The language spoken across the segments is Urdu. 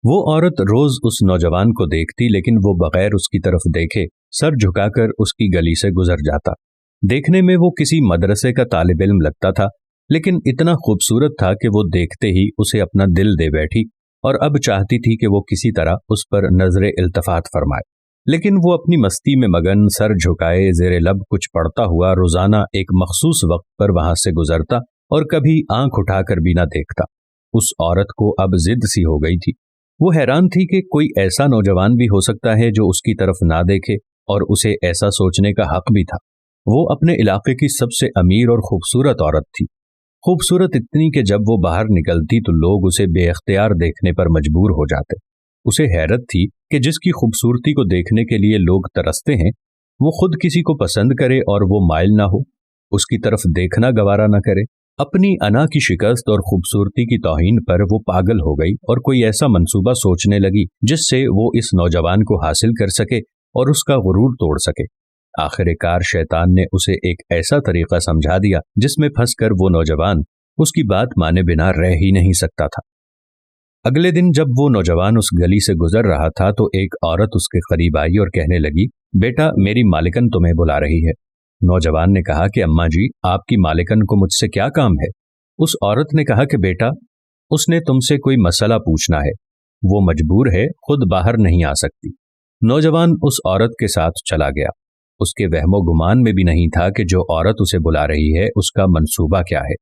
وہ عورت روز اس نوجوان کو دیکھتی لیکن وہ بغیر اس کی طرف دیکھے سر جھکا کر اس کی گلی سے گزر جاتا۔ دیکھنے میں وہ کسی مدرسے کا طالب علم لگتا تھا، لیکن اتنا خوبصورت تھا کہ وہ دیکھتے ہی اسے اپنا دل دے بیٹھی اور اب چاہتی تھی کہ وہ کسی طرح اس پر نظر التفات فرمائے۔ لیکن وہ اپنی مستی میں مگن سر جھکائے زیر لب کچھ پڑھتا ہوا روزانہ ایک مخصوص وقت پر وہاں سے گزرتا اور کبھی آنکھ اٹھا کر بھی نہ دیکھتا۔ اس عورت کو اب ضد سی ہو گئی تھی۔ وہ حیران تھی کہ کوئی ایسا نوجوان بھی ہو سکتا ہے جو اس کی طرف نہ دیکھے، اور اسے ایسا سوچنے کا حق بھی تھا۔ وہ اپنے علاقے کی سب سے امیر اور خوبصورت عورت تھی، خوبصورت اتنی کہ جب وہ باہر نکلتی تو لوگ اسے بے اختیار دیکھنے پر مجبور ہو جاتے۔ اسے حیرت تھی کہ جس کی خوبصورتی کو دیکھنے کے لیے لوگ ترستے ہیں، وہ خود کسی کو پسند کرے اور وہ مائل نہ ہو، اس کی طرف دیکھنا گوارا نہ کرے۔ اپنی انا کی شکست اور خوبصورتی کی توہین پر وہ پاگل ہو گئی اور کوئی ایسا منصوبہ سوچنے لگی جس سے وہ اس نوجوان کو حاصل کر سکے اور اس کا غرور توڑ سکے۔ آخر کار شیطان نے اسے ایک ایسا طریقہ سمجھا دیا جس میں پھنس کر وہ نوجوان اس کی بات مانے بنا رہ ہی نہیں سکتا تھا۔ اگلے دن جب وہ نوجوان اس گلی سے گزر رہا تھا تو ایک عورت اس کے قریب آئی اور کہنے لگی، بیٹا میری مالکن تمہیں بلا رہی ہے۔ نوجوان نے کہا کہ اماں جی آپ کی مالکن کو مجھ سے کیا کام ہے؟ اس عورت نے کہا کہ بیٹا اس نے تم سے کوئی مسئلہ پوچھنا ہے، وہ مجبور ہے، خود باہر نہیں آ سکتی۔ نوجوان اس عورت کے ساتھ چلا گیا۔ اس کے وہم و گمان میں بھی نہیں تھا کہ جو عورت اسے بلا رہی ہے اس کا منصوبہ کیا ہے،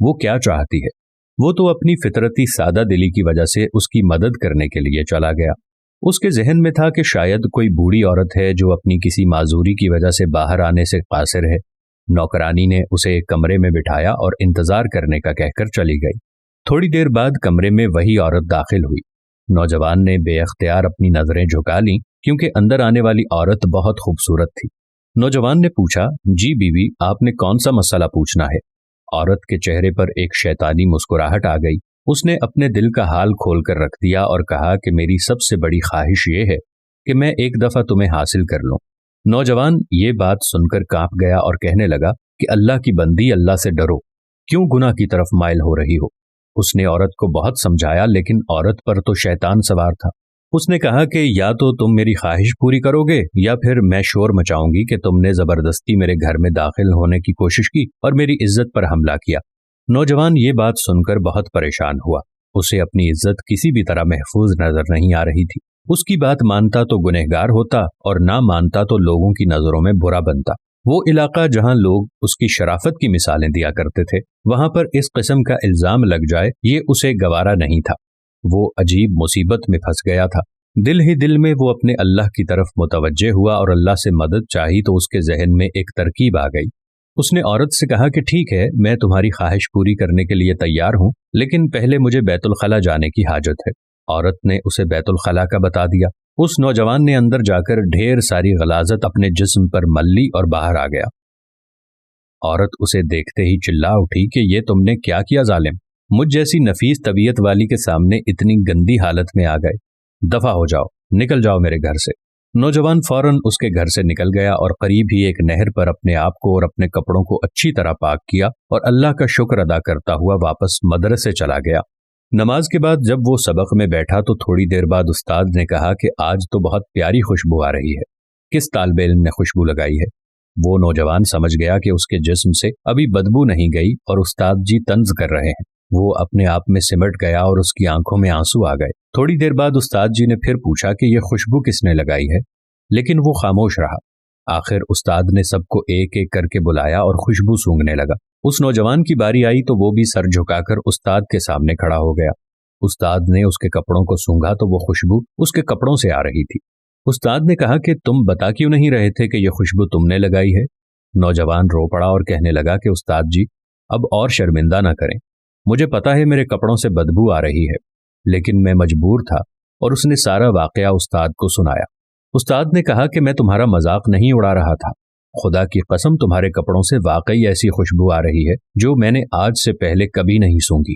وہ کیا چاہتی ہے۔ وہ تو اپنی فطرتی سادہ دلی کی وجہ سے اس کی مدد کرنے کے لیے چلا گیا۔ اس کے ذہن میں تھا کہ شاید کوئی بوڑھی عورت ہے جو اپنی کسی معذوری کی وجہ سے باہر آنے سے قاصر ہے۔ نوکرانی نے اسے ایک کمرے میں بٹھایا اور انتظار کرنے کا کہہ کر چلی گئی۔ تھوڑی دیر بعد کمرے میں وہی عورت داخل ہوئی۔ نوجوان نے بے اختیار اپنی نظریں جھکا لیں کیونکہ اندر آنے والی عورت بہت خوبصورت تھی۔ نوجوان نے پوچھا، جی بیوی آپ نے کون سا مسئلہ پوچھنا ہے؟ عورت کے چہرے پر ایک شیطانی مسکراہٹ آ گئی۔ اس نے اپنے دل کا حال کھول کر رکھ دیا اور کہا کہ میری سب سے بڑی خواہش یہ ہے کہ میں ایک دفعہ تمہیں حاصل کر لوں۔ نوجوان یہ بات سن کر کانپ گیا اور کہنے لگا کہ اللہ کی بندی، اللہ سے ڈرو، کیوں گناہ کی طرف مائل ہو رہی ہو؟ اس نے عورت کو بہت سمجھایا لیکن عورت پر تو شیطان سوار تھا۔ اس نے کہا کہ یا تو تم میری خواہش پوری کرو گے یا پھر میں شور مچاؤں گی کہ تم نے زبردستی میرے گھر میں داخل ہونے کی کوشش کی اور میری عزت پر حملہ کیا۔ نوجوان یہ بات سن کر بہت پریشان ہوا۔ اسے اپنی عزت کسی بھی طرح محفوظ نظر نہیں آ رہی تھی۔ اس کی بات مانتا تو گنہگار ہوتا اور نہ مانتا تو لوگوں کی نظروں میں برا بنتا۔ وہ علاقہ جہاں لوگ اس کی شرافت کی مثالیں دیا کرتے تھے، وہاں پر اس قسم کا الزام لگ جائے یہ اسے گوارا نہیں تھا۔ وہ عجیب مصیبت میں پھنس گیا تھا۔ دل ہی دل میں وہ اپنے اللہ کی طرف متوجہ ہوا اور اللہ سے مدد چاہی تو اس کے ذہن میں ایک ترکیب آ گئی۔ اس نے عورت سے کہا کہ ٹھیک ہے، میں تمہاری خواہش پوری کرنے کے لیے تیار ہوں، لیکن پہلے مجھے بیت الخلا جانے کی حاجت ہے۔ عورت نے اسے بیت الخلا کا بتا دیا۔ اس نوجوان نے اندر جا کر ڈھیر ساری غلاظت اپنے جسم پر مل لی اور باہر آ گیا۔ عورت اسے دیکھتے ہی چلا اٹھی کہ یہ تم نے کیا کیا ظالم؟ مجھ جیسی نفیس طبیعت والی کے سامنے اتنی گندی حالت میں آ گئے، دفع ہو جاؤ، نکل جاؤ میرے گھر سے۔ نوجوان فوراً اس کے گھر سے نکل گیا اور قریب ہی ایک نہر پر اپنے آپ کو اور اپنے کپڑوں کو اچھی طرح پاک کیا اور اللہ کا شکر ادا کرتا ہوا واپس مدرسے چلا گیا۔ نماز کے بعد جب وہ سبق میں بیٹھا تو تھوڑی دیر بعد استاد نے کہا کہ آج تو بہت پیاری خوشبو آ رہی ہے، کس طالب علم نے خوشبو لگائی ہے؟ وہ نوجوان سمجھ گیا کہ اس کے جسم سے ابھی بدبو نہیں گئی اور استاد جی طنز کر رہے ہیں۔ وہ اپنے آپ میں سمٹ گیا اور اس کی آنکھوں میں آنسو آ گئے۔ تھوڑی دیر بعد استاد جی نے پھر پوچھا کہ یہ خوشبو کس نے لگائی ہے، لیکن وہ خاموش رہا۔ آخر استاد نے سب کو ایک ایک کر کے بلایا اور خوشبو سونگھنے لگا۔ اس نوجوان کی باری آئی تو وہ بھی سر جھکا کر استاد کے سامنے کھڑا ہو گیا۔ استاد نے اس کے کپڑوں کو سونگھا تو وہ خوشبو اس کے کپڑوں سے آ رہی تھی۔ استاد نے کہا کہ تم بتا کیوں نہیں رہے تھے کہ یہ خوشبو تم نے لگائی ہے؟ نوجوان رو پڑا اور کہنے لگا کہ استاد جی اب اور شرمندہ نہ کریں، مجھے پتا ہے میرے کپڑوں سے بدبو آ رہی ہے، لیکن میں مجبور تھا۔ اور اس نے سارا واقعہ استاد کو سنایا۔ استاد نے کہا کہ میں تمہارا مذاق نہیں اڑا رہا تھا، خدا کی قسم تمہارے کپڑوں سے واقعی ایسی خوشبو آ رہی ہے جو میں نے آج سے پہلے کبھی نہیں سونگھی،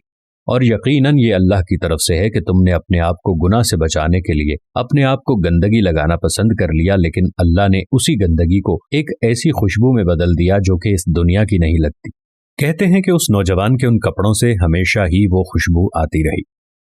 اور یقیناً یہ اللہ کی طرف سے ہے کہ تم نے اپنے آپ کو گناہ سے بچانے کے لیے اپنے آپ کو گندگی لگانا پسند کر لیا، لیکن اللہ نے اسی گندگی کو ایک ایسی خوشبو میں بدل دیا جو کہ اس دنیا کی نہیں لگتی۔ کہتے ہیں کہ اس نوجوان کے ان کپڑوں سے ہمیشہ ہی وہ خوشبو آتی رہی۔